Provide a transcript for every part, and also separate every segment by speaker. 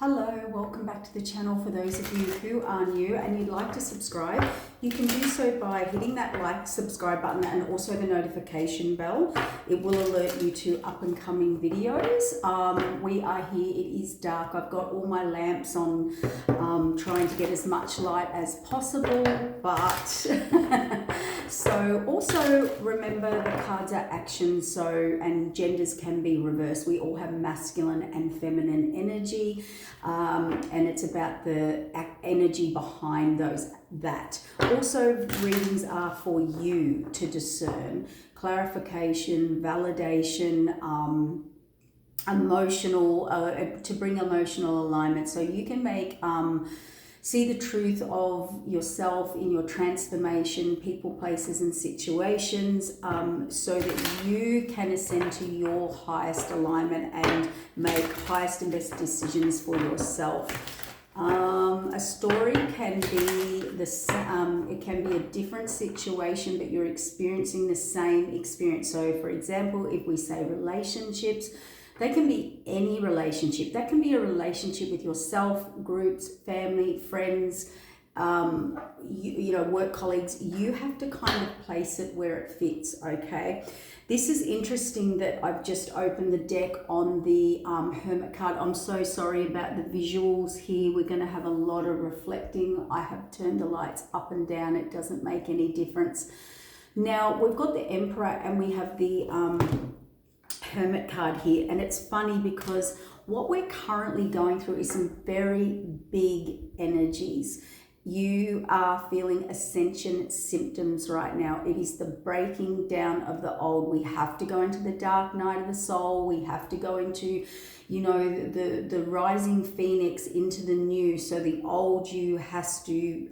Speaker 1: Hello, welcome back to the channel. For those of you who are new and you'd like to subscribe, you can do so by hitting that like, subscribe button and also the notification bell. It will alert you to up and coming videos. We are here, it is dark. I've got all my lamps on, trying to get as much light as possible, but so also remember the cards are actions, and genders can be reversed. We all have masculine and feminine energy. And it's about the energy behind that. Also, readings are for you to discern clarification, validation, emotional, to bring emotional alignment, so you can make see the truth of yourself in your transformation, people, places, and situations, so that you can ascend to your highest alignment and make highest and best decisions for yourself. A story can be it can be a different situation, but you're experiencing the same experience. So, for example, if we say relationships, they can be any relationship. That can be a relationship with yourself, groups, family, friends, work colleagues. You have to kind of place it where it fits, okay? This is interesting that I've just opened the deck on the Hermit card. I'm so sorry about the visuals here. We're going to have a lot of reflecting. I have turned the lights up and down. It doesn't make any difference. Now, we've got the Emperor and we have the Hermit card here, and it's funny because what we're currently going through is some very big energies. You are feeling ascension symptoms right now. It is the breaking down of the old. We have to go into the dark night of the soul. We have to go into, the rising phoenix, into the new. So the old you has to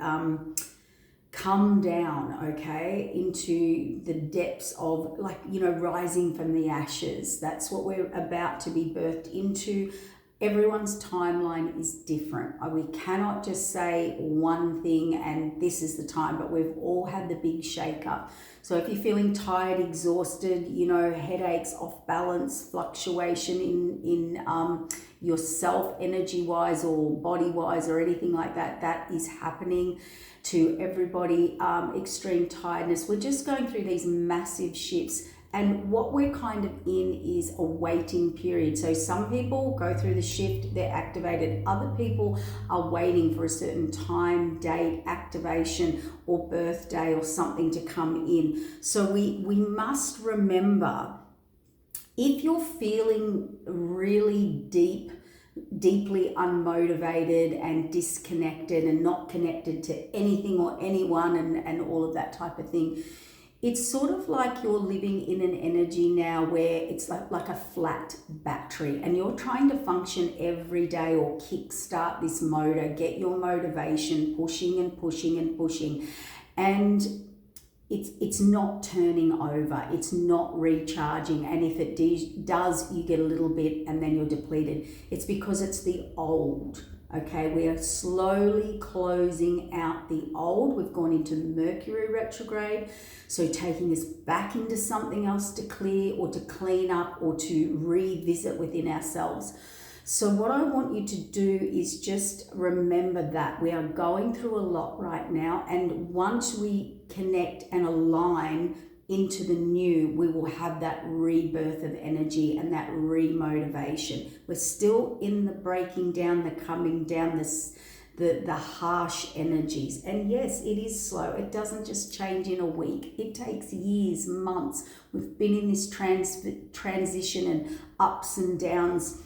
Speaker 1: come down, okay, into the depths of, rising from the ashes. That's what we're about to be birthed into. Everyone's timeline is different. We cannot just say one thing and this is the time, but we've all had the big shake up. So if you're feeling tired, exhausted, headaches, off balance, fluctuation in yourself, energy wise or body wise or anything like that, that is happening to everybody. Extreme tiredness. We're just going through these massive shifts. And what we're kind of in is a waiting period. So some people go through the shift, they're activated. Other people are waiting for a certain time, date, activation, or birthday or something to come in. So we must remember, if you're feeling really deeply unmotivated and disconnected and not connected to anything or anyone and all of that type of thing, it's sort of like you're living in an energy now where it's like a flat battery and you're trying to function every day or kickstart this motor, get your motivation pushing and pushing and pushing. And it's not turning over, it's not recharging. And if it does, you get a little bit and then you're depleted. It's because it's the old. Okay, we are slowly closing out the old. We've gone into Mercury retrograde, so taking us back into something else to clear or to clean up or to revisit within ourselves. So what I want you to do is just remember that we are going through a lot right now, and once we connect and align into the new, we will have that rebirth of energy and that remotivation. We're still in the breaking down, the coming down, the harsh energies. And yes, it is slow. It doesn't just change in a week. It takes years, months. We've been in this transition and ups and downs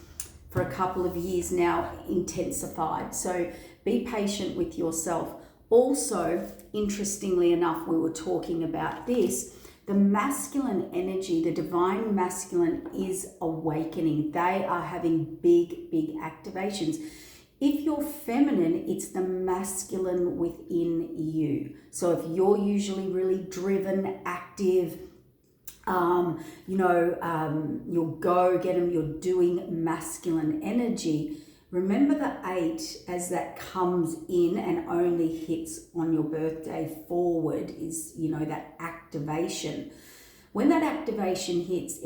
Speaker 1: for a couple of years now, intensified. So be patient with yourself. Also, interestingly enough, we were talking about this. The masculine energy, the divine masculine, is awakening. They are having big activations. If you're feminine, it's the masculine within you. So if you're usually really driven, active, you'll go get them, you're doing masculine energy. Remember the 8 as that comes in and only hits on your birthday forward is, that activation. When that activation hits,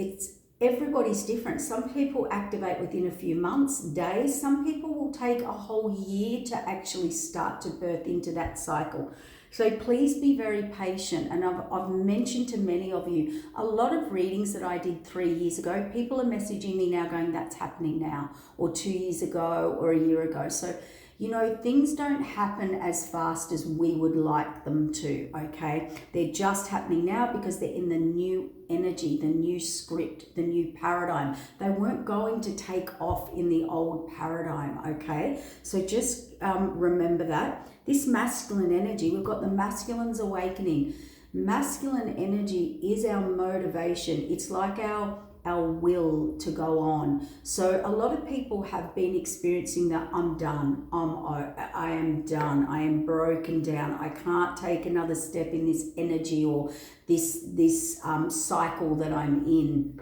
Speaker 1: everybody's different. Some people activate within a few months, days. Some people will will take a whole year to actually start to birth into that cycle. So please be very patient. And I've mentioned to many of you, a lot of readings that I did 3 years ago, people are messaging me now going, that's happening now, or 2 years ago, or a year ago. So, you know, things don't happen as fast as we would like them to, okay? They're just happening now because they're in the new energy, the new script, the new paradigm. They weren't going to take off in the old paradigm, okay? So just remember that. This masculine energy, we've got the masculine's awakening. Masculine energy is our motivation. It's like our will to go on. So a lot of people have been experiencing that I'm done, I am done, I am broken down, I can't take another step in this energy or this cycle that I'm in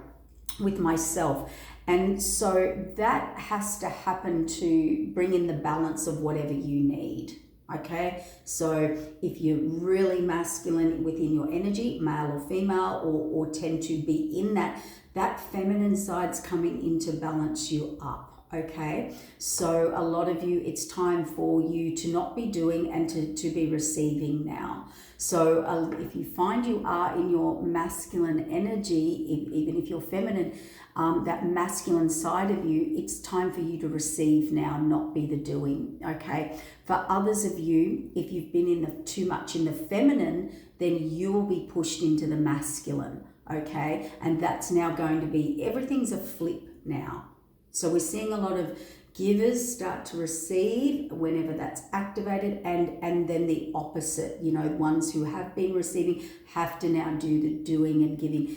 Speaker 1: with myself. And so that has to happen to bring in the balance of whatever you need. Okay, so if you're really masculine within your energy, male or female, or tend to be in that feminine side's coming in to balance you up. Okay, so a lot of you, it's time for you to not be doing and to be receiving now. So if you find you are in your masculine energy, even if you're feminine, that masculine side of you, it's time for you to receive now, not be the doing, okay? For others of you, if you've been in too much in the feminine, then you will be pushed into the masculine, okay? And that's now going to be, everything's a flip now. So we're seeing a lot of givers start to receive whenever that's activated, and then the opposite, you know, ones who have been receiving have to now do the doing and giving.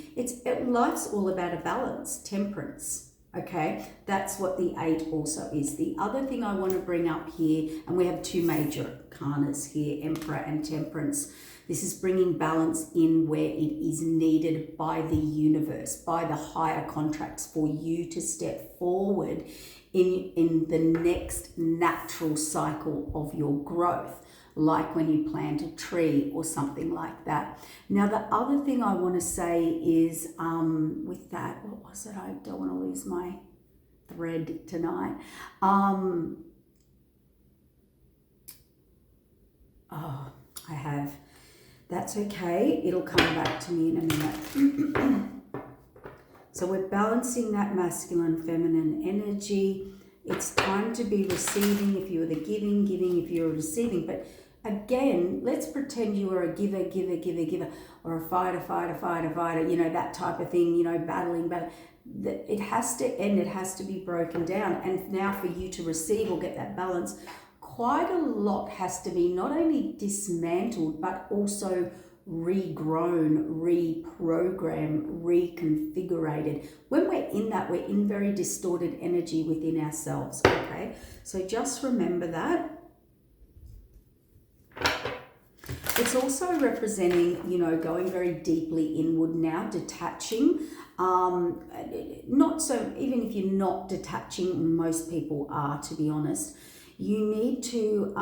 Speaker 1: Life's all about a balance, temperance, okay? That's what the 8 also is. The other thing I want to bring up here, and we have 2 major arcanas here, Emperor and Temperance. This is bringing balance in where it is needed by the universe, by the higher contracts for you to step forward in the next natural cycle of your growth, like when you plant a tree or something like that. Now, the other thing I want to say is with that, what was it? I don't want to lose my thread tonight. I have. That's okay. It'll come back to me in a minute. So we're balancing that masculine, feminine energy. It's time to be receiving if you're the giving if you're receiving. But again, let's pretend you are a giver, or a fighter, you know, that type of thing, you know, battling. It has to end, it has to be broken down. And now for you to receive or get that balance, quite a lot has to be not only dismantled, but also regrown, reprogrammed, reconfigurated. When we're in that, we're in very distorted energy within ourselves, okay? So just remember that. It's also representing, you know, going very deeply inward now, detaching. Not so, even if you're not detaching, most people are, to be honest. You need to,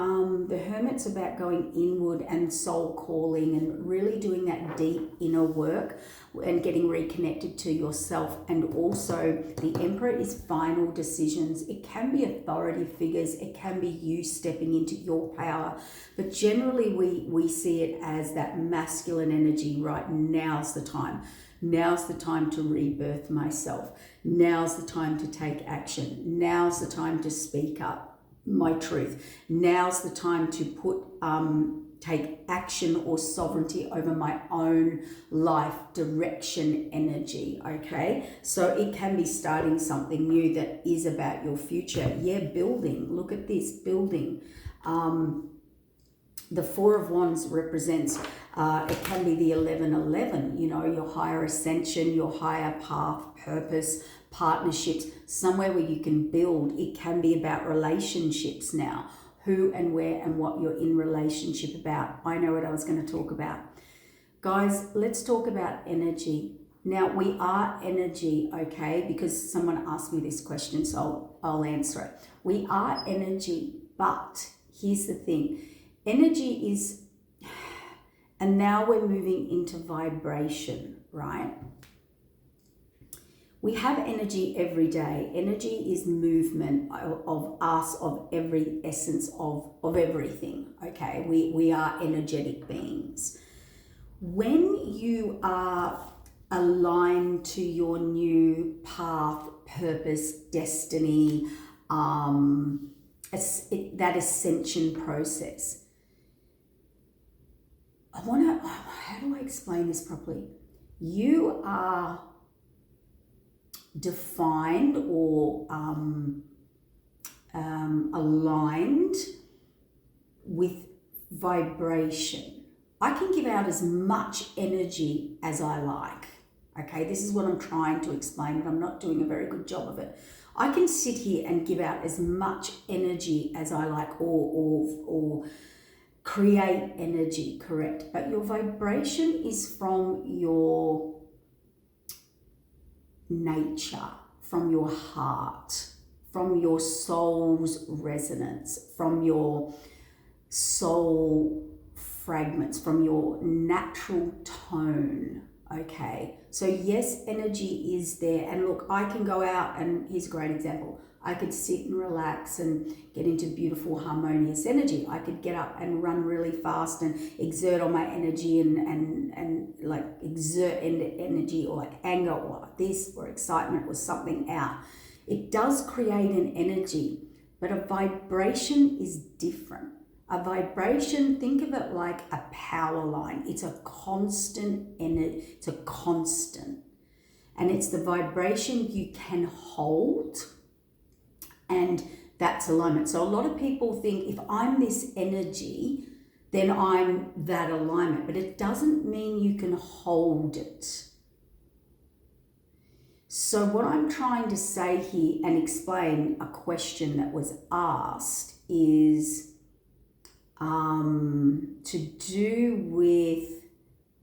Speaker 1: the Hermit's about going inward and soul calling and really doing that deep inner work and getting reconnected to yourself. And also the Emperor is final decisions. It can be authority figures. It can be you stepping into your power. But generally we see it as that masculine energy, right? Now's the time. Now's the time to rebirth myself. Now's the time to take action. Now's the time to speak up my truth. Now's the time to take action or sovereignty over my own life, direction, energy, okay? So it can be starting something new that is about your future. Yeah, building. Look at this, building. The 4 of Wands represents, it can be the 1111, you know, your higher ascension, your higher path, purpose, partnerships, somewhere where you can build. It can be about relationships now, who and where and what you're in relationship about. I know what I was going to talk about. Guys, let's talk about energy. Now, we are energy, okay, because someone asked me this question, so I'll answer it. We are energy, but here's the thing. Energy is, and now we're moving into vibration, right? we have energy every day. Energy is movement of us, of every essence of everything, okay? We are energetic beings. When you are aligned to your new path, purpose, destiny, that ascension process, how do I explain this properly? You are defined or aligned with vibration. I can give out as much energy as I like. Okay, this is what I'm trying to explain, but I'm not doing a very good job of it. I can sit here and give out as much energy as I like, or create energy, correct? But your vibration is from your nature, from your heart, from your soul's resonance, from your soul fragments, from your natural tone, okay? So yes, energy is there. And look, I can go out and here's a great example. I could sit and relax and get into beautiful, harmonious energy. I could get up and run really fast and exert all my energy and like exert energy, or like anger or like this, or excitement, or something out. It does create an energy, but a vibration is different. A vibration, think of it like a power line. It's a constant energy, it's a constant. And it's the vibration you can hold, and that's alignment. So a lot of people think if I'm this energy, then I'm that alignment, but it doesn't mean you can hold it. So what I'm trying to say here and explain a question that was asked is to do with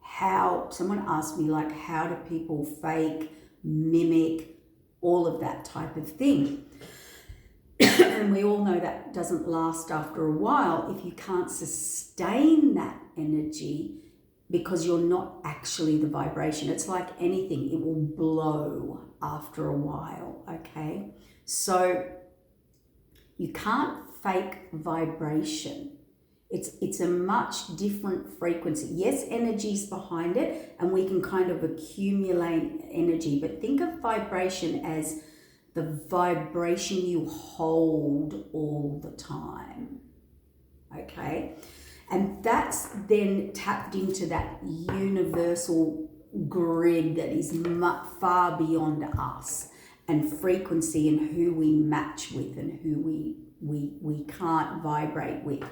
Speaker 1: how someone asked me, like, how do people fake, mimic, all of that type of thing? And we all know that doesn't last after a while if you can't sustain that energy, because you're not actually the vibration. It's like anything, it will blow after a while, okay? So you can't fake vibration. It's a much different frequency. Yes, energy's behind it, and we can kind of accumulate energy, but think of vibration as the vibration you hold all the time, okay? And that's then tapped into that universal grid that is far beyond us, and frequency, and who we match with and who we can't vibrate with.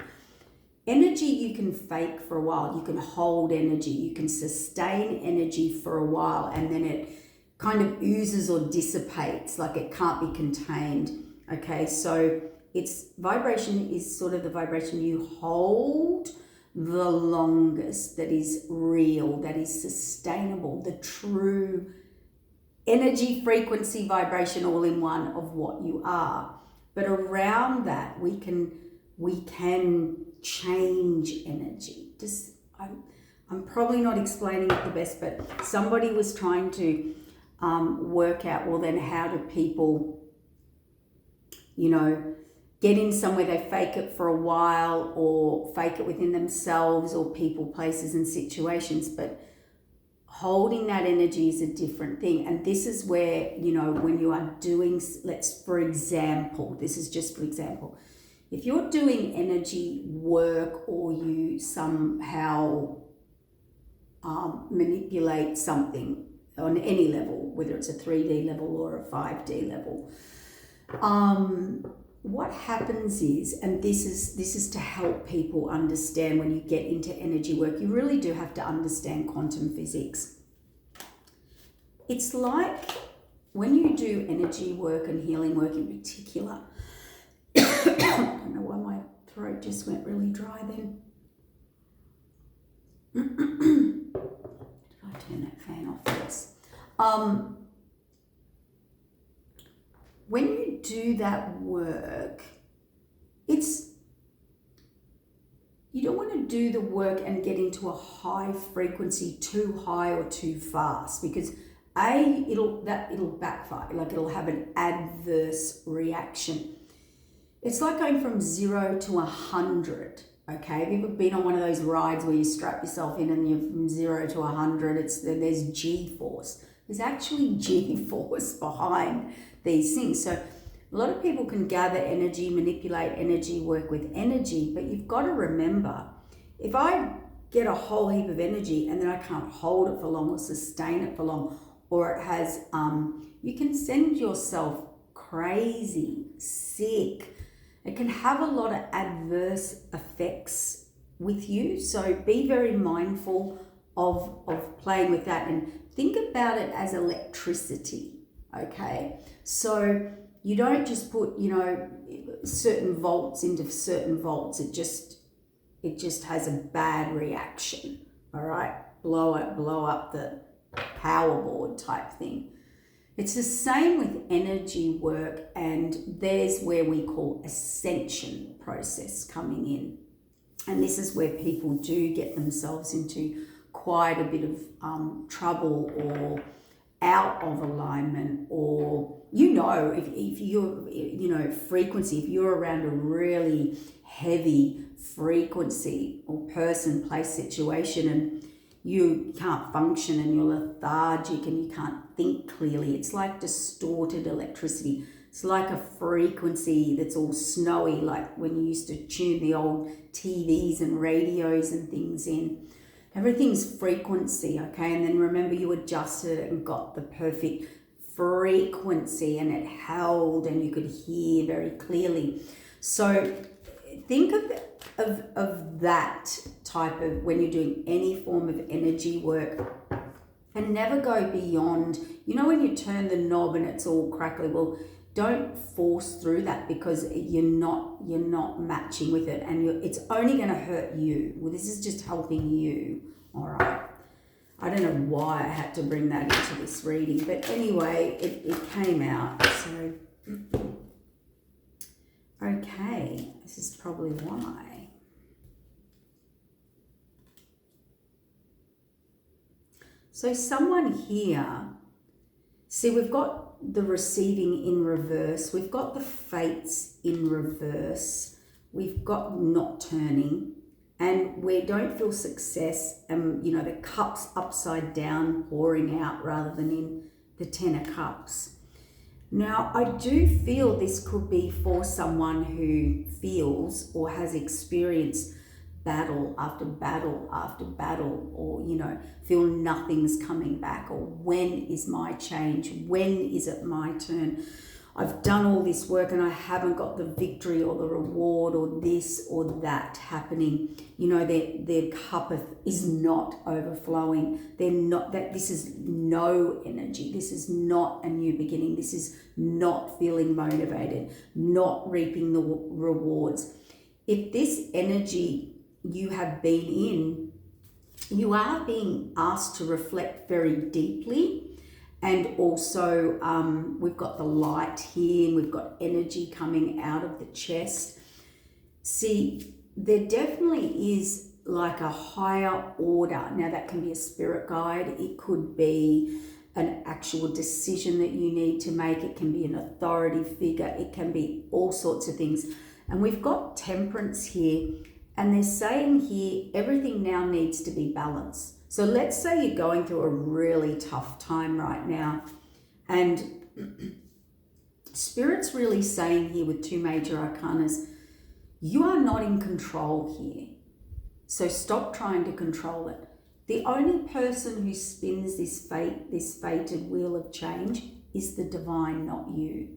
Speaker 1: Energy you can fake for a while, you can hold energy, you can sustain energy for a while, and then it kind of oozes or dissipates, like it can't be contained, okay? So it's vibration is sort of the vibration you hold the longest, that is real, that is sustainable, the true energy, frequency, vibration, all in one of what you are. But around that, we can change energy. I'm probably not explaining it the best, but somebody was trying to work out, well, then how do people, get in somewhere, they fake it for a while, or fake it within themselves or people, places and situations, but holding that energy is a different thing. And this is where, when you are doing, for example, if you're doing energy work, or you somehow manipulate something on any level, whether it's a 3D level or a 5D level, what happens is, and this is to help people understand, when you get into energy work, you really do have to understand quantum physics. It's like when you do energy work and healing work in particular, I don't know why my throat just went really dry then. Did I turn that fan off? Yes. When you do that work, you don't want to do the work and get into a high frequency too high or too fast, because it'll backfire, like it'll have an adverse reaction. It's like going from 0 to 100. Okay, have you ever been on one of those rides where you strap yourself in and you're from 0 to 100? There's G-force. There's actually G-force behind these things. So a lot of people can gather energy, manipulate energy, work with energy, but you've got to remember, if I get a whole heap of energy and then I can't hold it for long or sustain it for long, or it has, you can send yourself crazy, sick. It can have a lot of adverse effects with you. So be very mindful of playing with that and think about it as electricity, okay? So you don't just put, certain volts into certain volts. It just has a bad reaction, all right? Blow up the power board type thing. It's the same with energy work, and there's where we call ascension process coming in. And this is where people do get themselves into quite a bit of trouble or out of alignment, or if you're frequency, if you're around a really heavy frequency or person, place, situation, and you can't function and you're lethargic and you can't think clearly, it's like distorted electricity. It's like a frequency that's all snowy, like when you used to tune the old TVs and radios and things in. Everything's frequency, okay? And then remember, you adjusted it and got the perfect frequency and it held and you could hear very clearly. So think of that type of, when you're doing any form of energy work, and never go beyond, when you turn the knob and it's all crackly, well, don't force through that, because you're not matching with it, and it's only going to hurt you. Well, this is just helping you, all right? I don't know why I had to bring that into this reading, but anyway, it came out. So, okay, this is probably why. So someone here, see, we've got the receiving in reverse, we've got the fates in reverse, we've got not turning, and we don't feel success, and the cups upside down pouring out rather than in the 10 of cups. Now, I do feel this could be for someone who feels or has experienced battle after battle after battle, or feel nothing's coming back, or when is my change, when is it my turn? I've done all this work and I haven't got the victory or the reward or this or that happening. Their cup is not overflowing. This is no energy. This is not a new beginning. This is not feeling motivated, not reaping the rewards. If this energy you have been in, you are being asked to reflect very deeply. And also we've got the light here, and we've got energy coming out of the chest. See, there definitely is like a higher order. Now, that can be a spirit guide. It could be an actual decision that you need to make. It can be an authority figure. It can be all sorts of things. And we've got temperance here. And they're saying here, everything now needs to be balanced. So let's say you're going through a really tough time right now, and Spirit's really saying here with two major arcanas, you are not in control here. So stop trying to control it. The only person who spins this fated wheel of change is the divine, not you.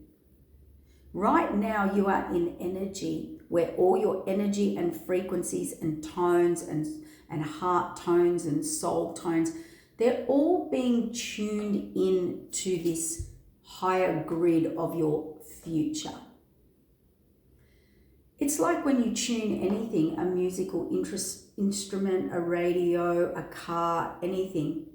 Speaker 1: Right now you are in energy where all your energy and frequencies and tones and heart tones and soul tones, they're all being tuned in to this higher grid of your future. It's like when you tune anything, a musical instrument, a radio, a car, anything.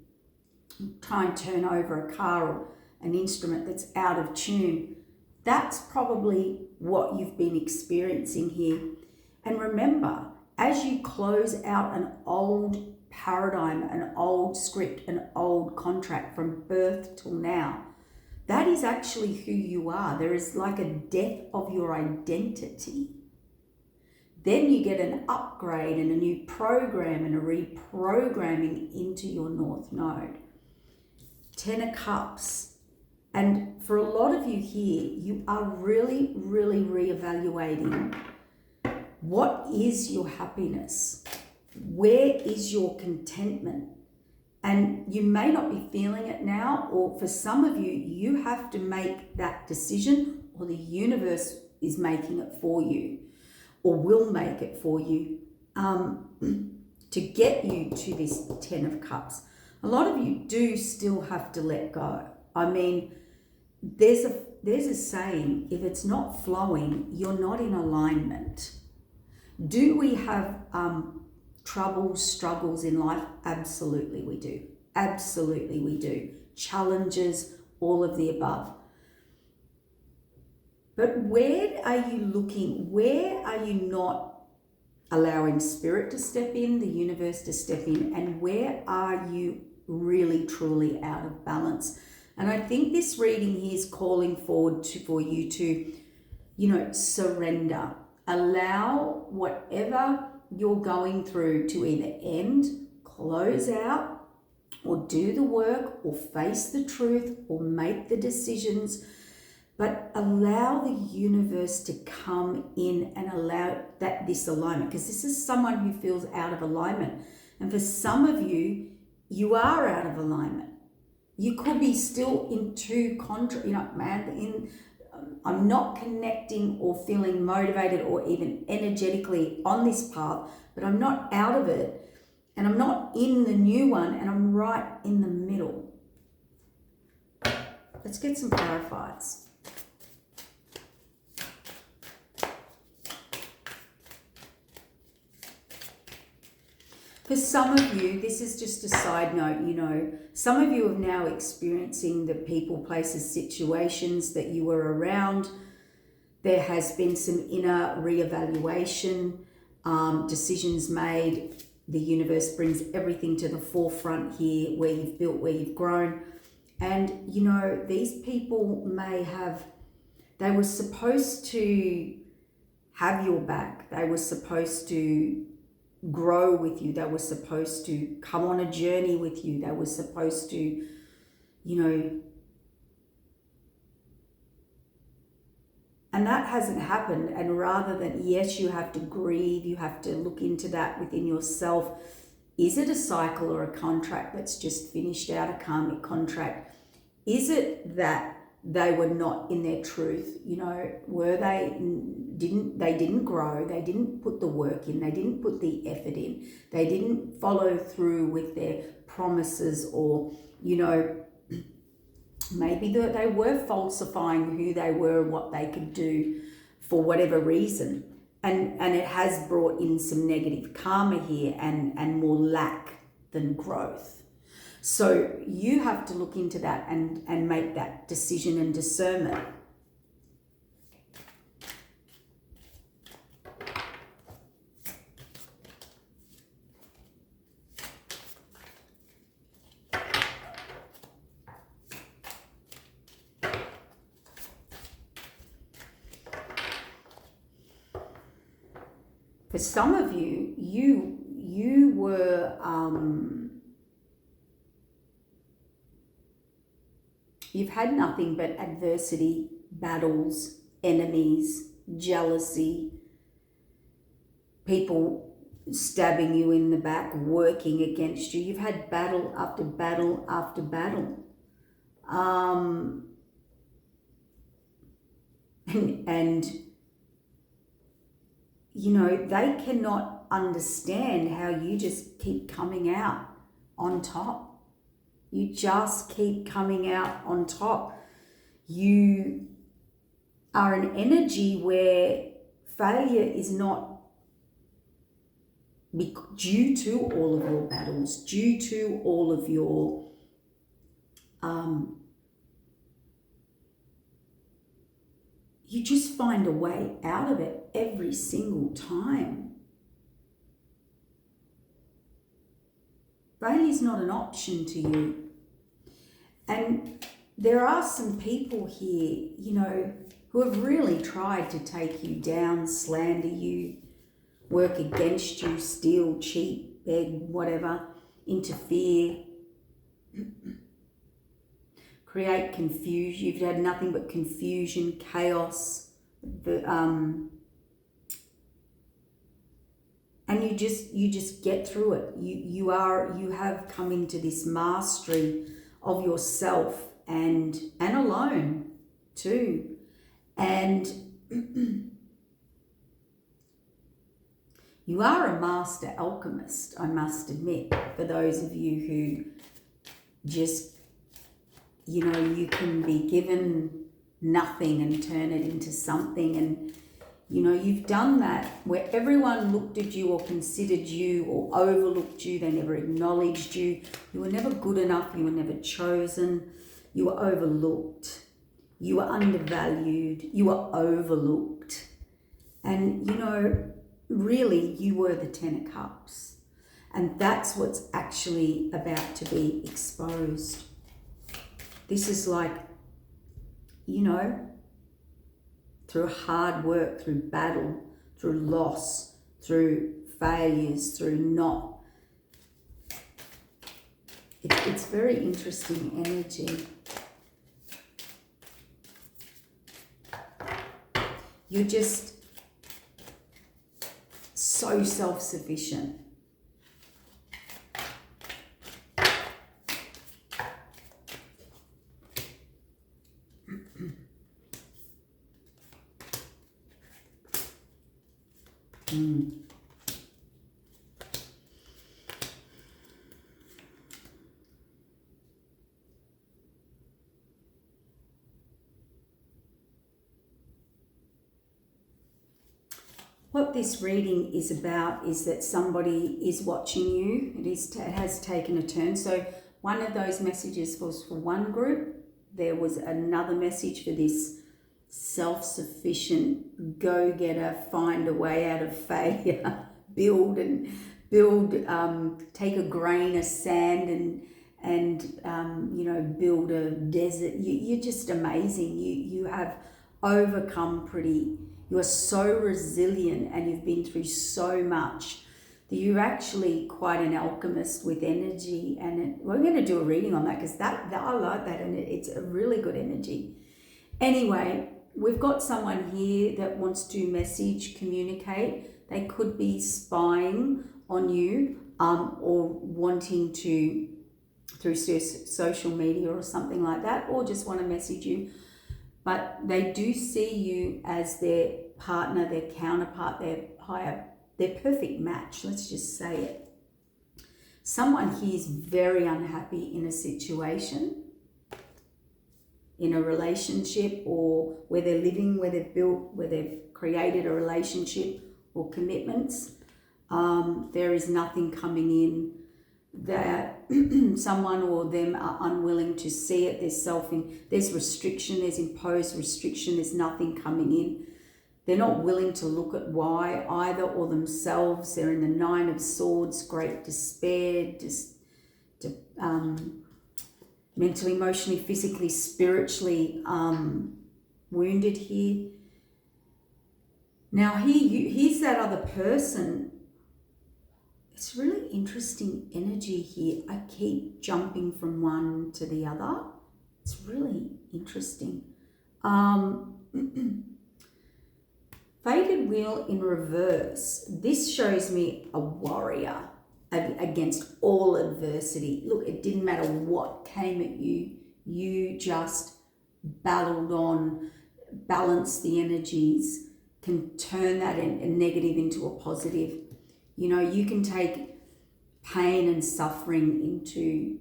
Speaker 1: Try and turn over a car or an instrument that's out of tune. That's probably what you've been experiencing here. And remember, as you close out an old paradigm, an old script, an old contract from birth till now. That is actually who you are. There is like a death of your identity. Then you get an upgrade and a new program and a reprogramming into your North Node. 10 of Cups. And for a lot of you here, you are really, really reevaluating what is your happiness? Where is your contentment? And you may not be feeling it now, or for some of you, you have to make that decision, or the universe is making it for you, or will make it for you, to get you to this 10 of Cups. A lot of you do still have to let go. I mean, there's a saying, if it's not flowing, you're not in alignment. Do we have troubles, struggles in life? Absolutely we do. Absolutely we do. Challenges, all of the above. But where are you looking? Where are you not allowing spirit to step in, the universe to step in? And where are you really, truly out of balance? And I think this reading here is calling forward for you to, surrender. Allow whatever you're going through to either end, close out, or do the work, or face the truth, or make the decisions. But allow the universe to come in and allow this alignment, because this is someone who feels out of alignment. And for some of you, you are out of alignment. You could be still in two I'm not connecting or feeling motivated or even energetically on this path, but I'm not out of it, and I'm not in the new one, and I'm right in the middle. Let's get some clarifiers. For some of you, this is just a side note, some of you are now experiencing the people, places, situations that you were around. There has been some inner reevaluation, decisions made. The universe brings everything to the forefront here, where you've built, where you've grown. And, these people they were supposed to have your back. They were supposed to grow with you. They were supposed to come on a journey with you. They were supposed to, and that hasn't happened. And rather than, yes, you have to grieve, you have to look into that within yourself. Is it a cycle or a contract that's just finished out, a karmic contract? Is it that they were not in their truth? Were they didn't grow, they didn't put the work in, they didn't put the effort in, they didn't follow through with their promises, or, maybe they were falsifying who they were, what they could do for whatever reason. And it has brought in some negative karma here and more lack than growth. So you have to look into that and make that decision and discernment. For some of you, you were you've had nothing but adversity, battles, enemies, jealousy, people stabbing you in the back, working against you. You've had battle after battle after battle. They cannot understand how you just keep coming out on top. You just keep coming out on top. You are an energy where failure is not due to all of your battles, due to all of your you just find a way out of it every single time. failure is not an option to you. And there are some people here, you know, who have really tried to take you down, slander you, work against you, steal, cheat, beg, whatever, interfere, create confusion. You've had nothing but confusion, chaos, and you just get through it. You have come into this mastery of yourself and alone too. And you are a master alchemist, I must admit, for those of you who just, you know, you can be given nothing and turn it into something. And, you know, you've done that where everyone looked at you or considered you or overlooked you. They never acknowledged you. You were never good enough. You were never chosen. You were overlooked. You were undervalued. You were overlooked. And, you know, really, you were the Ten of Cups. And that's what's actually about to be exposed. This is like, you know, through hard work, through battle, through loss, through failures, through not. It's very interesting energy. You're just so self-sufficient. What this reading is about is that somebody is watching you. It has taken a turn. So one of those messages was for one group. There was another message for this self-sufficient, go-getter, find a way out of failure, build, take a grain of sand and you know, build a desert. You're just amazing. You have overcome you are so resilient and you've been through so much that you're actually quite an alchemist with energy. And we're going to do a reading on that because I like that, and it's a really good energy. Anyway, we've got someone here that wants to message, communicate. They could be spying on you or wanting to, through social media or something like that, or just want to message you. But they do see you as their partner, their counterpart, their perfect match. Let's just say it. Someone here is very unhappy in a situation, in a relationship, or where they're living, where they've created a relationship or commitments. There is nothing coming in. That someone or them are unwilling to see it. There's restriction, there's imposed restriction, there's nothing coming in. They're not willing to look at why either or themselves. They're in the Nine of Swords, great despair, mentally, emotionally, physically, spiritually wounded here. Now here's that other person. It's really interesting energy here. I keep jumping from one to the other. It's really interesting. Fated Wheel in reverse. This shows me a warrior against all adversity. Look, it didn't matter what came at you. You just battled on, balanced the energies, can turn that negative into a positive. You know, you can take pain and suffering into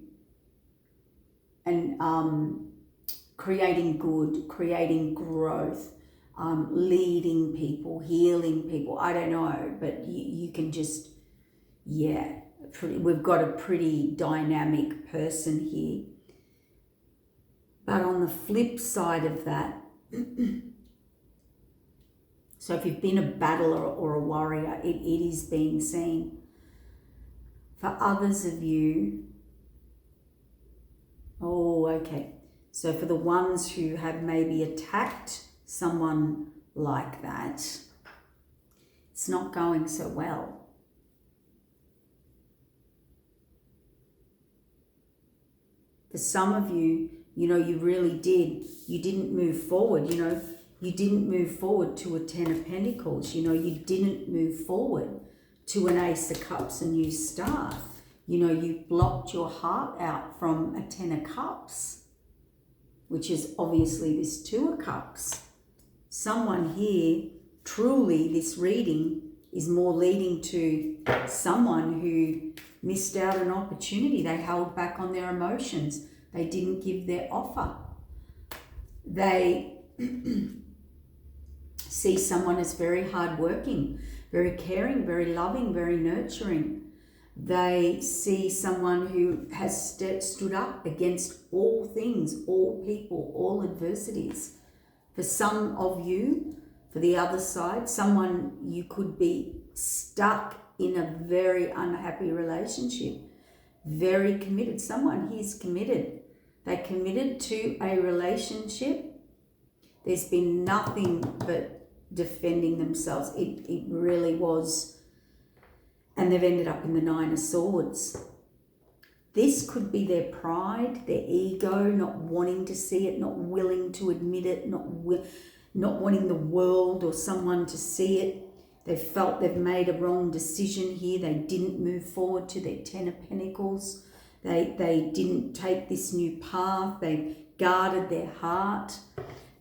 Speaker 1: creating good, creating growth, leading people, healing people. I don't know, but you can just, we've got a pretty dynamic person here. But on the flip side of that, so if you've been a battler or a warrior, it is being seen. For others of you, oh, okay. So for the ones who have maybe attacked someone like that, it's not going so well. For some of you, you really did. You didn't move forward, You didn't move forward to a Ten of Pentacles. You didn't move forward to an Ace of Cups, a new start. You blocked your heart out from a Ten of Cups, which is obviously this Two of Cups. Someone here, truly this reading is more leading to someone who missed out an opportunity. They held back on their emotions. They didn't give their offer. They see someone as very hardworking, very caring, very loving, very nurturing. They see someone who has stood up against all things, all people, all adversities. For some of you, for the other side, someone you could be stuck in a very unhappy relationship, very committed. Someone here's committed. They committed to a relationship. There's been nothing but defending themselves. It really was. And they've ended up in the Nine of Swords. This could be their pride, their ego, not wanting to see it, not willing to admit it, not wanting the world or someone to see it. They felt they've made a wrong decision here. They didn't move forward to their Ten of Pentacles. They didn't take this new path. They guarded their heart.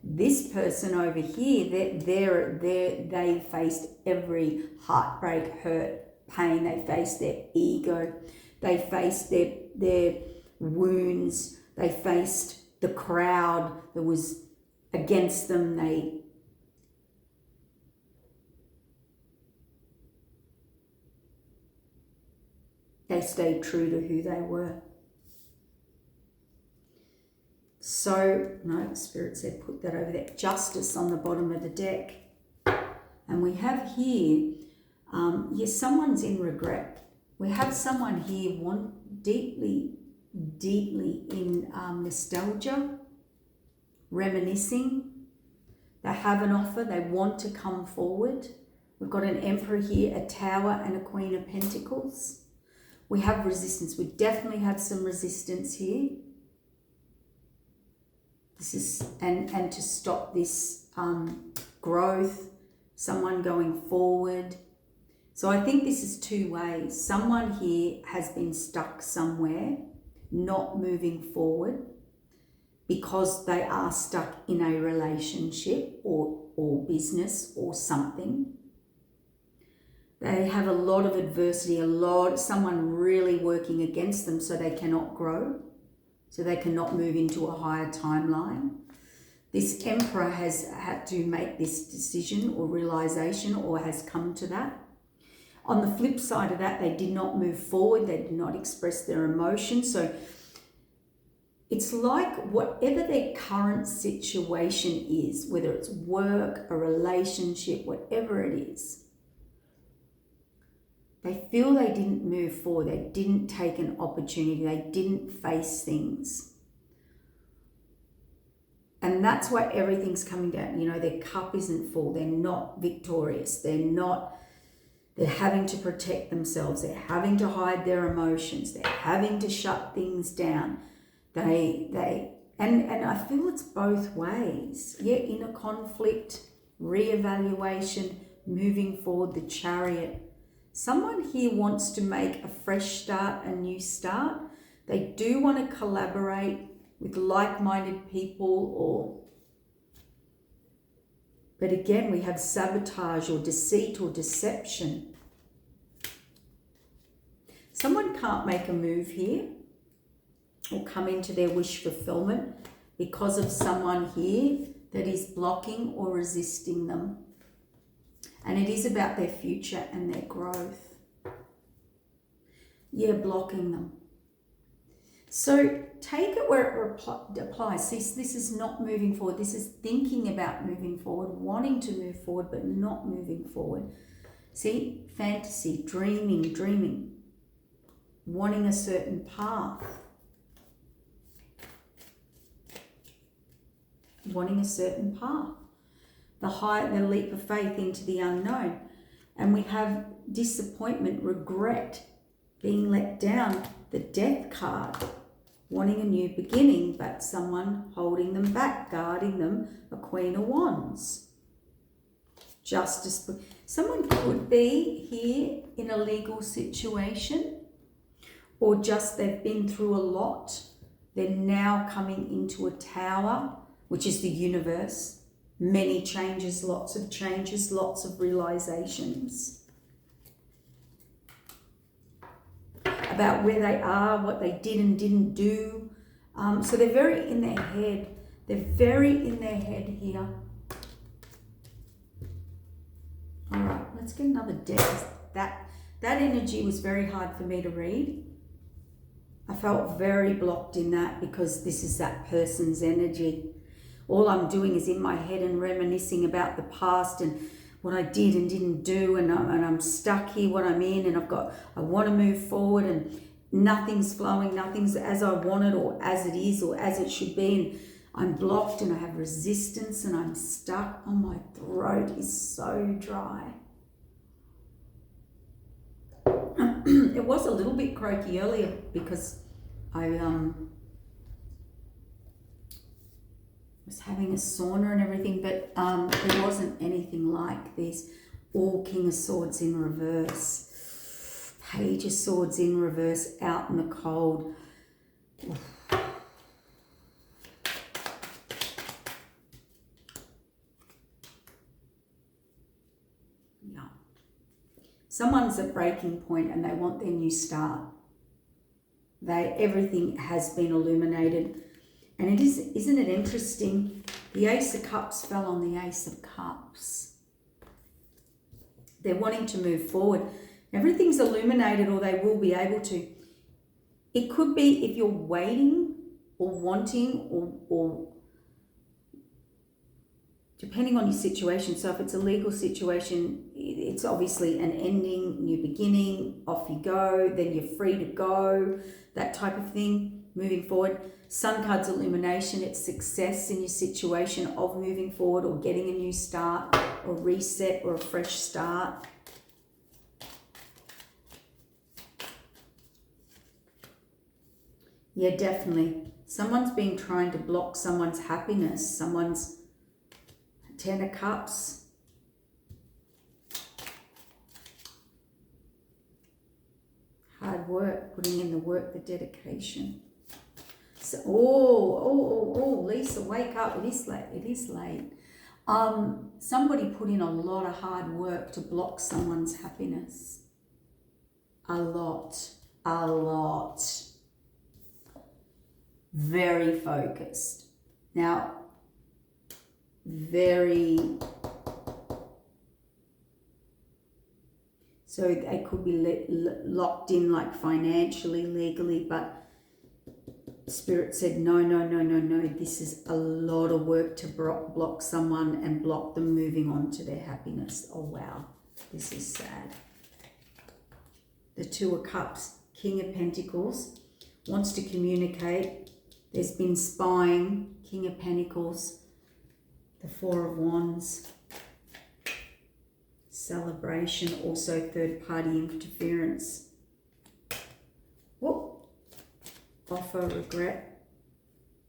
Speaker 1: This person over here, they faced every heartbreak, hurt, pain. They faced their ego. They faced their wounds. They faced the crowd that was against them. They stayed true to who they were. So, no, Spirit said put that over there. Justice on the bottom of the deck. And we have here, yes, someone's in regret. We have someone here deeply in nostalgia, reminiscing. They have an offer. They want to come forward. We've got an Emperor here, a Tower, and a Queen of Pentacles. We have resistance. We definitely have some resistance here. This is, and to stop this growth, someone going forward. So I think this is two ways. Someone here has been stuck somewhere, not moving forward, because they are stuck in a relationship or business or something. They have a lot of adversity, someone really working against them so they cannot grow, so they cannot move into a higher timeline. This Emperor has had to make this decision or realization or has come to that. On the flip side of that, they did not move forward. They did not express their emotions. So it's like whatever their current situation is, whether it's work, a relationship, whatever it is, they feel they didn't move forward. They didn't take an opportunity. They didn't face things. And that's why everything's coming down. Their cup isn't full. They're not victorious. They're having to protect themselves. They're having to hide their emotions. They're having to shut things down. And I feel it's both ways. Yeah, inner conflict, reevaluation, moving forward, the Chariot. Someone here wants to make a fresh start, a new start. They do want to collaborate with like-minded people but again, we have sabotage or deceit or deception. Someone can't make a move here or come into their wish fulfillment because of someone here that is blocking or resisting them. And it is about their future and their growth. Yeah, blocking them. So take it where it applies. This is not moving forward. This is thinking about moving forward, wanting to move forward, but not moving forward. See, fantasy, dreaming. wanting a certain path. Wanting a certain path. The leap of faith into the unknown. And we have disappointment, regret, being let down, the death card, wanting a new beginning, but someone holding them back, guarding them, a Queen of Wands. Justice. Someone could be here in a legal situation, or just they've been through a lot. They're now coming into a tower, which is the universe. Many changes, lots of realizations about where they are, what they did and didn't do. So they're very in their head. They're very in their head here. All right, let's get another deck. That energy was very hard for me to read. I felt very blocked in that because this is that person's energy. All I'm doing is in my head and reminiscing about the past and what I did and didn't do, and I'm stuck here, what I'm in, and I want to move forward, and nothing's flowing, nothing's as I want it or as it is or as it should be, and I'm blocked and I have resistance and I'm stuck. Oh, my throat is so dry. It was a little bit croaky earlier because I was having a sauna and everything, but it wasn't anything like this. All King of Swords in reverse, Page of Swords in reverse, out in the cold. Yeah. Someone's at breaking point and they want their new start. Everything has been illuminated. And isn't it interesting? The Ace of Cups fell on the Ace of Cups. They're wanting to move forward. Everything's illuminated, or they will be able to. It could be if you're waiting or wanting or depending on your situation. So if it's a legal situation, it's obviously an ending, new beginning, off you go, then you're free to go, that type of thing, moving forward. Sun card's illumination, it's success in your situation of moving forward or getting a new start or reset or a fresh start. Yeah, definitely. Someone's been trying to block someone's happiness, someone's Ten of Cups. Hard work, putting in the work, the dedication. So, Lisa, wake up. It is late. Somebody put in a lot of hard work to block someone's happiness. A lot. Very focused. Now, so they could be locked in like financially, legally, but Spirit said, no, this is a lot of work to block someone and block them moving on to their happiness. Oh, wow, this is sad. The Two of Cups, King of Pentacles, wants to communicate. There's been spying, King of Pentacles, the Four of Wands, celebration, also third-party interference. Whoop. Offer, regret,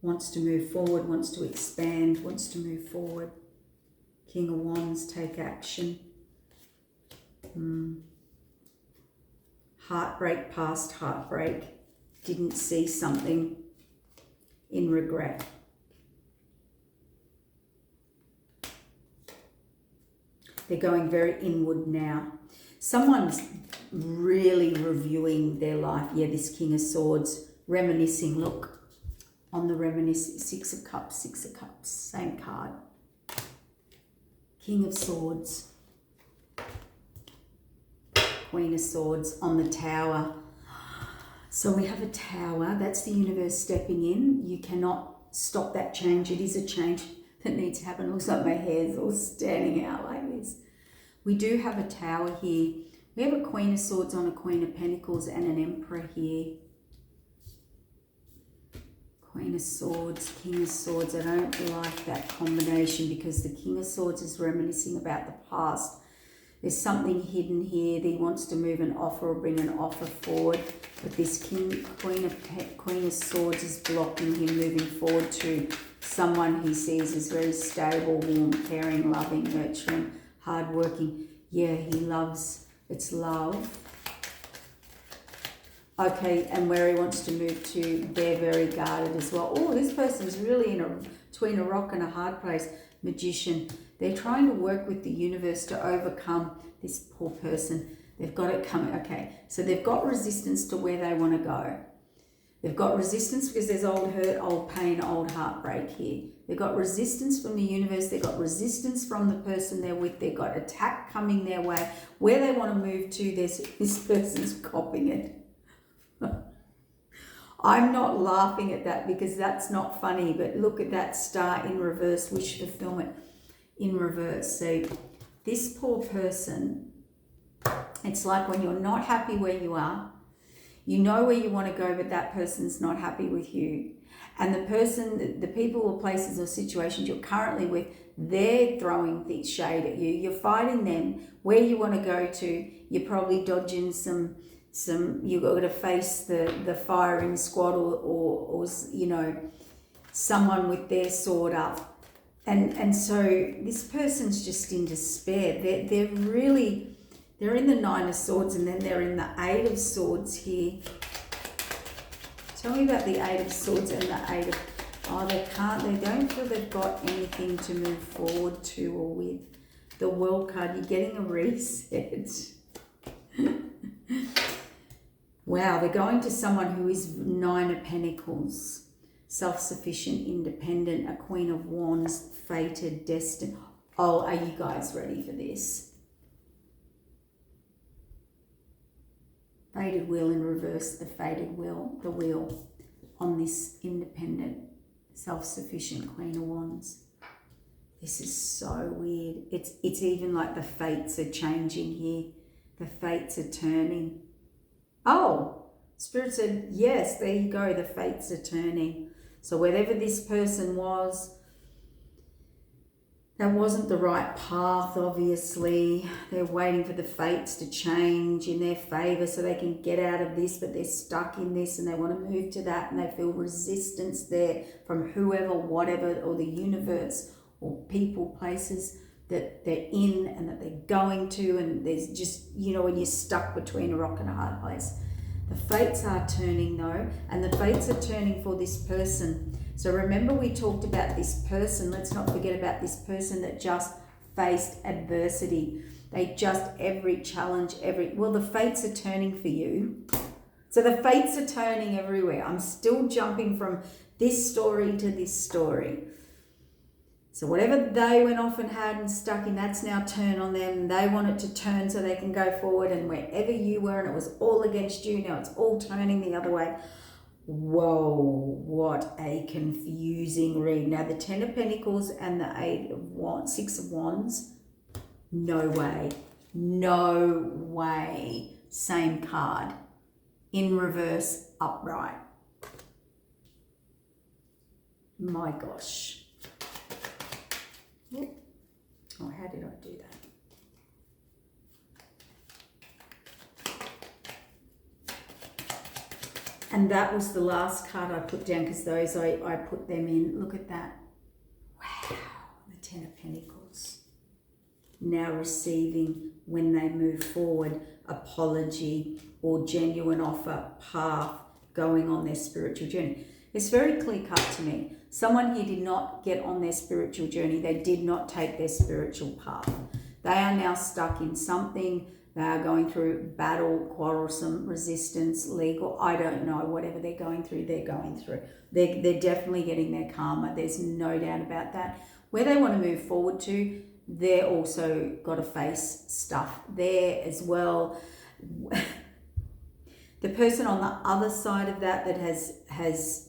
Speaker 1: wants to move forward, wants to expand, wants to move forward. King of Wands, take action. Heartbreak, past heartbreak, didn't see something, in regret. They're going very inward now. Someone's really reviewing their life. Yeah, this King of Swords, reminiscing. Look, on the reminiscing, Six of Cups, same card. King of Swords, Queen of Swords on the Tower. So we have a Tower. That's the universe stepping in. You cannot stop that change. It is a change that needs to happen. It looks like my hair's all standing out like this. We do have a Tower here We have a Queen of Swords on a Queen of Pentacles and an Emperor here. Queen of Swords, King of Swords. I don't like that combination because the King of Swords is reminiscing about the past. There's something hidden here that he wants to move an offer or bring an offer forward. But this Queen of Swords is blocking him moving forward to someone he sees as very stable, warm, caring, loving, nurturing, hardworking. Yeah, he loves, it's love. Okay, and where he wants to move to, they're very guarded as well. Oh, this person's really between a rock and a hard place. Magician. They're trying to work with the universe to overcome this poor person. They've got it coming. Okay, so they've got resistance to where they want to go. They've got resistance because there's old hurt, old pain, old heartbreak here. They've got resistance from the universe. They've got resistance from the person they're with. They've got attack coming their way. Where they want to move to, this person's copying it. I'm not laughing at that because that's not funny, but look at that star in reverse, wish fulfillment in reverse. So this poor person, it's like when you're not happy where you are, you know where you want to go, but that person's not happy with you. And the person, the people or places or situations you're currently with, they're throwing the shade at you. You're fighting them. Where you want to go to, you're probably dodging some you've got to face the firing squad or you know, someone with their sword up. And so this person's just in despair. They're in the Nine of Swords and then they're in the Eight of Swords here. Tell me about the Eight of Swords and the Eight of... Oh, they don't feel they've got anything to move forward to or with. The World card, you're getting a reset. Wow, they're going to someone who is Nine of Pentacles. Self-sufficient, independent, a Queen of Wands, fated, destined. Oh, are you guys ready for this? Fated wheel in reverse, the fated wheel, the wheel on this independent, self-sufficient Queen of Wands. This is so weird. It's even like the fates are changing here. The fates are turning. Oh, Spirit said, yes, there you go. The fates are turning. So whatever this person was, that wasn't the right path, obviously. They're waiting for the fates to change in their favor so they can get out of this, but they're stuck in this and they want to move to that and they feel resistance there from whoever, whatever, or the universe or people, places that they're in and that they're going to, and there's just, you know, when you're stuck between a rock and a hard place. The fates are turning though, and the fates are turning for this person. So remember we talked about this person. Let's not forget about this person that just faced adversity. They just, every challenge, well, the fates are turning for you. So the fates are turning everywhere. I'm still jumping from this story to this story. So whatever they went off and had and stuck in, that's now turned on them. They want it to turn so they can go forward, and wherever you were and it was all against you, now it's all turning the other way. Whoa, what a confusing read. Now the Ten of Pentacles and the Six of Wands, no way. No way. Same card. In reverse, upright. My gosh. Oh, how did I do that? And that was the last card I put down because those I put them in. Look at that. Wow, the Ten of Pentacles. Now receiving, when they move forward, apology or genuine offer, path, going on their spiritual journey. It's very clear cut to me. Someone here did not get on their spiritual journey. They did not take their spiritual path. They are now stuck in something. They are going through battle, quarrelsome, resistance, legal. I don't know. Whatever they're going through, they're going through. They're definitely getting their karma. There's no doubt about that. Where they want to move forward to, they're also got to face stuff there as well. The person on the other side of that has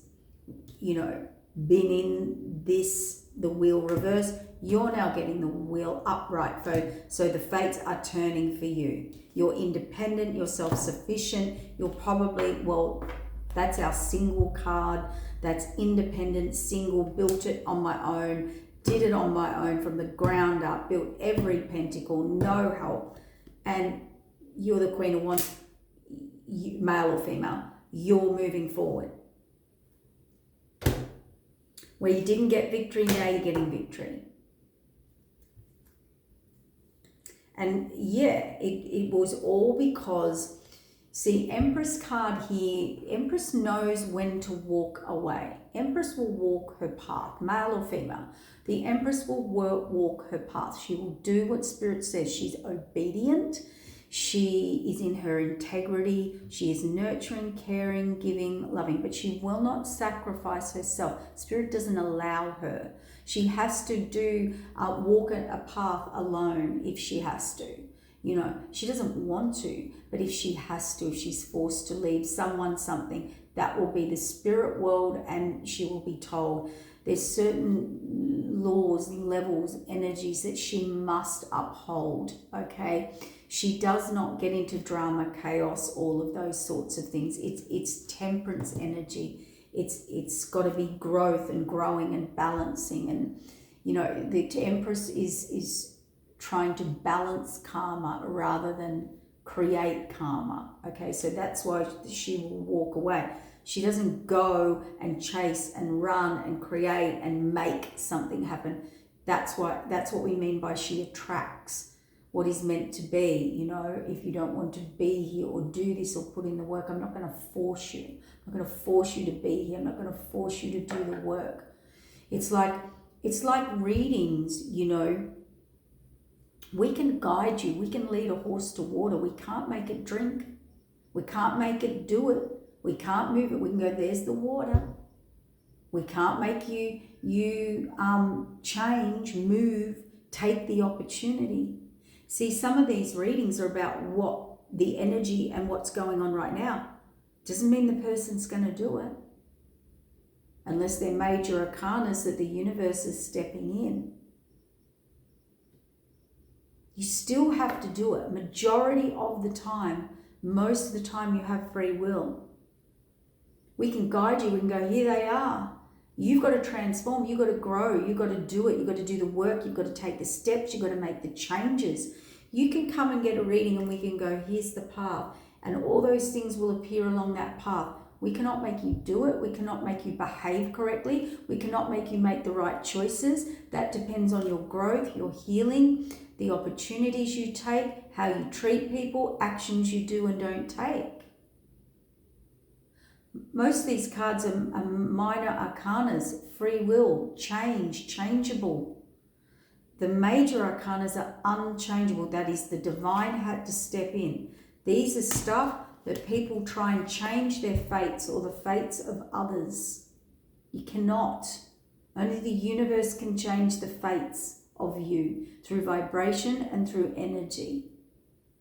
Speaker 1: you know, been in this, the wheel reverse, You're now getting the wheel upright. So the fates are turning for you. You're independent, you're self-sufficient, you're probably, well, that's our single card. That's independent, single, built it on my own, did it on my own from the ground up, built every pentacle, no help. And you're the Queen of Wands, male or female. You're moving forward. Where you didn't get victory, now you're getting victory. And yeah, it was all because, see, Empress card here, Empress knows when to walk away. Empress will walk her path, male or female. The Empress will walk her path. She will do what Spirit says. She's obedient. She is in her integrity. She is nurturing, caring, giving, loving, but she will not sacrifice herself. Spirit doesn't allow her. She has to walk a path alone if she has to. You know, she doesn't want to, but if she has to, if she's forced to leave someone, something, that will be the spirit world, and she will be told there's certain laws, levels, energies that she must uphold, okay? She does not get into drama, chaos, all of those sorts of things. It's temperance energy. It's got to be growth and growing and balancing, and you know, the Empress is trying to balance karma rather than create karma. Okay, so that's why she will walk away. She doesn't go and chase and run and create and make something happen. That's what we mean by she attracts what is meant to be. You know, if you don't want to be here or do this or put in the work, I'm not going to force you. I'm not going to force you to be here. I'm not going to force you to do the work. It's like readings, you know. We can guide you. We can lead a horse to water. We can't make it drink. We can't make it do it. We can't move it. We can go, there's the water. We can't make you change, move, take the opportunity. See, some of these readings are about what the energy and what's going on right now. Doesn't mean the person's going to do it. Unless they're major arcanas that the universe is stepping in. You still have to do it. Majority of the time, most of the time you have free will. We can guide you, we can go, here they are. You've got to transform, you've got to grow, you've got to do it, you've got to do the work, you've got to take the steps, you've got to make the changes. You can come and get a reading and we can go, here's the path. And all those things will appear along that path. We cannot make you do it. We cannot make you behave correctly. We cannot make you make the right choices. That depends on your growth, your healing, the opportunities you take, how you treat people, actions you do and don't take. Most of these cards are minor arcanas, free will, change, changeable. The major arcanas are unchangeable. That is, the divine had to step in. These are stuff that people try and change their fates or the fates of others. You cannot. Only the universe can change the fates of you through vibration and through energy,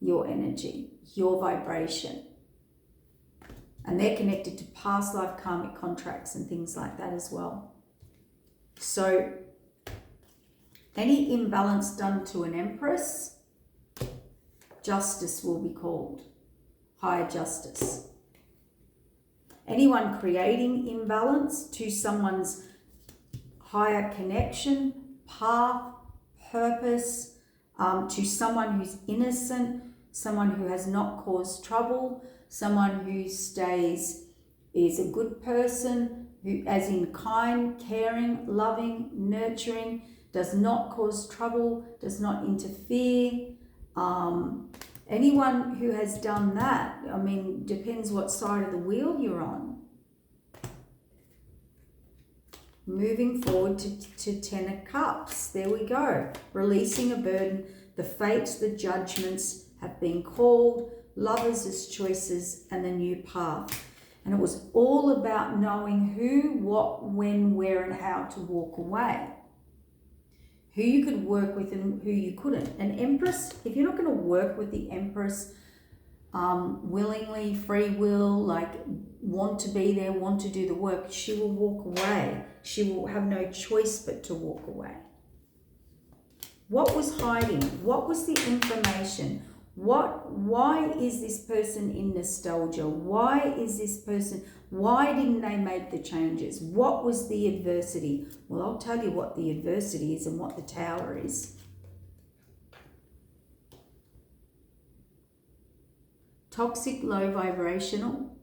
Speaker 1: your vibration. And they're connected to past life karmic contracts and things like that as well. So any imbalance done to an Empress, justice will be called. Higher justice. Anyone creating imbalance to someone's higher connection, path, purpose, to someone who's innocent, someone who has not caused trouble, someone who is a good person, who, as in kind, caring, loving, nurturing, does not cause trouble, does not interfere. Anyone who has done that, I mean, depends what side of the wheel you're on. Moving forward to Ten of Cups. There we go. Releasing a burden. The fates, the judgments have been called. Lovers as choices and the new path. And it was all about knowing who, what, when, where, and how to walk away. Who you could work with and who you couldn't. An Empress, if you're not going to work with the Empress willingly, free will, like want to be there, want to do the work, she will walk away. She will have no choice but to walk away. What was hiding? What was the information? Why is this person in nostalgia? Why didn't they make the changes? What was the adversity? Well, I'll tell you what the adversity is and what the Tower is. Toxic, low vibrational,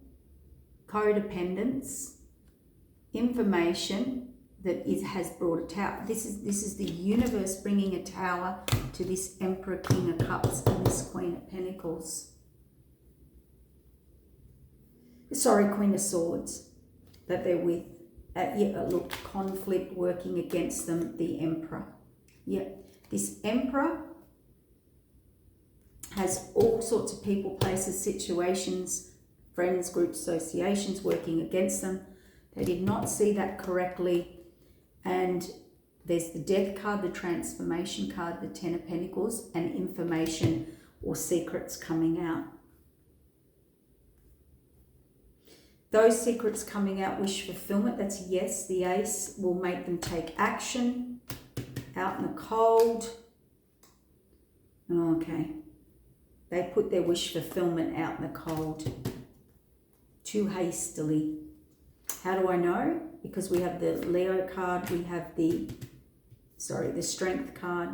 Speaker 1: codependence, information that has brought a Tower. This is the universe bringing a Tower to this Emperor, King of Cups, and this Queen of Pentacles. Sorry, Queen of Swords that they're with. Look, conflict working against them, the Emperor. Yeah, this Emperor has all sorts of people, places, situations, friends, groups, associations working against them. They did not see that correctly. And there's the Death card, the Transformation card, the Ten of Pentacles, and information or secrets coming out. Those secrets coming out, wish fulfillment, that's yes. The Ace will make them take action, out in the cold. Okay. They put their wish fulfillment out in the cold too hastily. How do I know? Because we have the Leo card, we have the Strength card,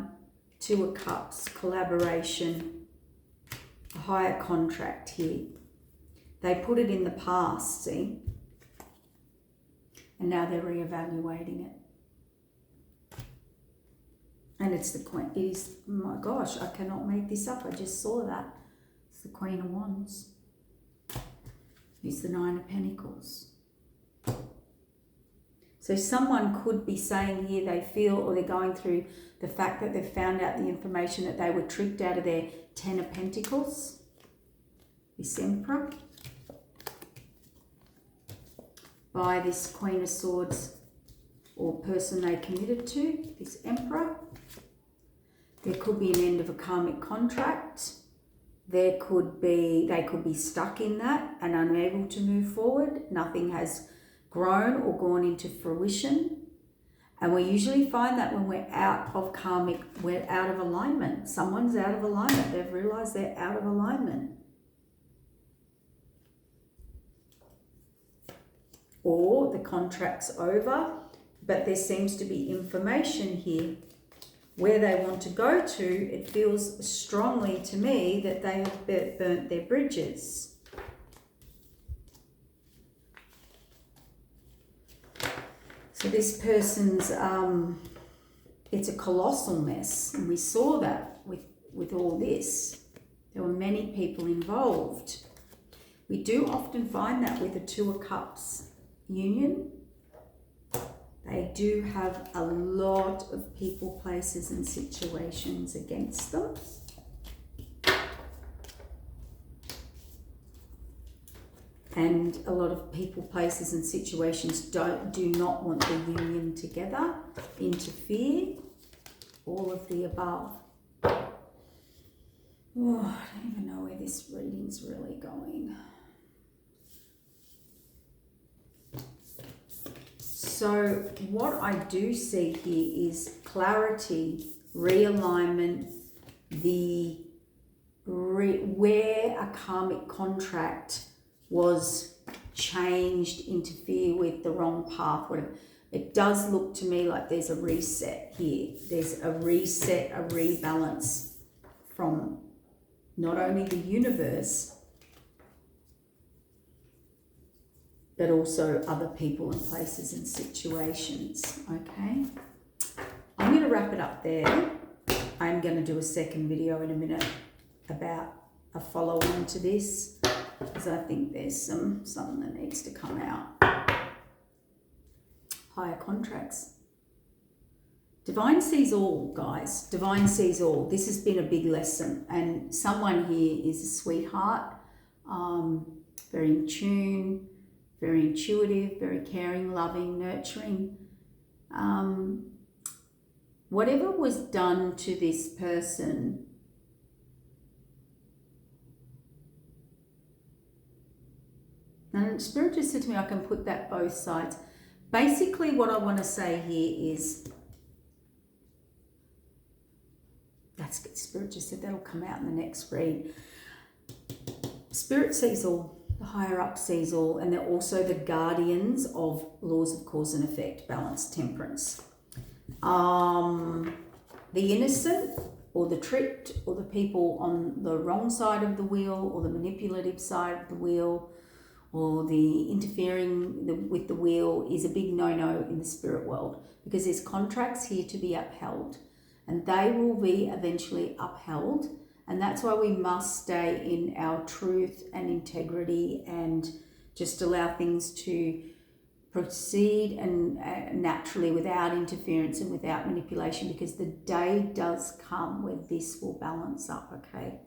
Speaker 1: Two of Cups, collaboration, a higher contract here. They put it in the past, see? And now they're reevaluating it. And it's the Queen. It is, oh my gosh, I cannot make this up. I just saw that. It's the Queen of Wands. It's the Nine of Pentacles. So someone could be saying here they feel, or they're going through the fact that they've found out the information that they were tricked out of their Ten of Pentacles. This Emperor. By this Queen of Swords or person they committed to, this Emperor. There could be an end of a karmic contract. They could be stuck in that and unable to move forward. Nothing has grown or gone into fruition. And we usually find that when we're out of karmic, we're out of alignment. Someone's out of alignment. They've realized they're out of alignment. Or the contract's over, but there seems to be information here. Where they want to go to, it feels strongly to me that they have burnt their bridges. So this person's, it's a colossal mess. And we saw that with all this. There were many people involved. We do often find that with the Two of Cups union. They do have a lot of people, places and situations against them. And a lot of people, places and situations do not want the union together, interfere, all of the above. Oh, I don't even know where this reading's really going. So what I do see here is clarity, realignment, where a karmic contract was changed, interfere with the wrong path, whatever. It does look to me like there's a reset here. There's a reset, a rebalance from not only the universe, but also other people and places and situations, okay? I'm going to wrap it up there. I'm going to do a second video in a minute about a follow-on to this, because I think there's something that needs to come out. Higher contracts. Divine sees all, guys. Divine sees all. This has been a big lesson, and someone here is a sweetheart, very in tune, very intuitive, very caring, loving, nurturing. Whatever was done to this person, and Spirit just said to me, I can put that both sides. Basically, what I want to say here is Spirit just said that'll come out in the next read. Spirit sees all, the higher up sees all, and they're also the guardians of laws of cause and effect, balance, temperance. The innocent, or the tricked, or the people on the wrong side of the wheel, or the manipulative side of the wheel, or the interfering with the wheel is a big no-no in the spirit world, because there's contracts here to be upheld, and they will be eventually upheld. And that's why we must stay in our truth and integrity and just allow things to proceed and naturally, without interference and without manipulation, because the day does come where this will balance up, okay?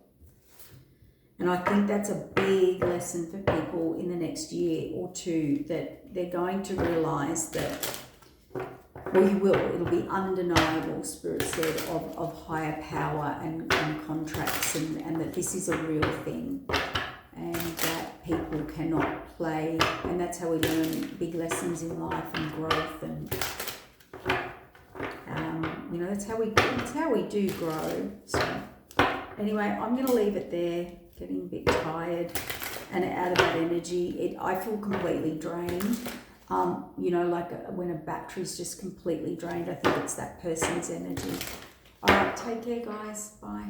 Speaker 1: And I think that's a big lesson for people in the next year or two, that they're going to realise that, well, you will, it'll be undeniable, Spirit said, of higher power and contracts, and that this is a real thing, and that people cannot play, and that's how we learn big lessons in life and growth, and you know, that's how we do grow. So anyway, I'm going to leave it there. Getting a bit tired and out of that energy. I feel completely drained. You know, like when a battery's just completely drained, I think it's that person's energy. All right, take care, guys. Bye.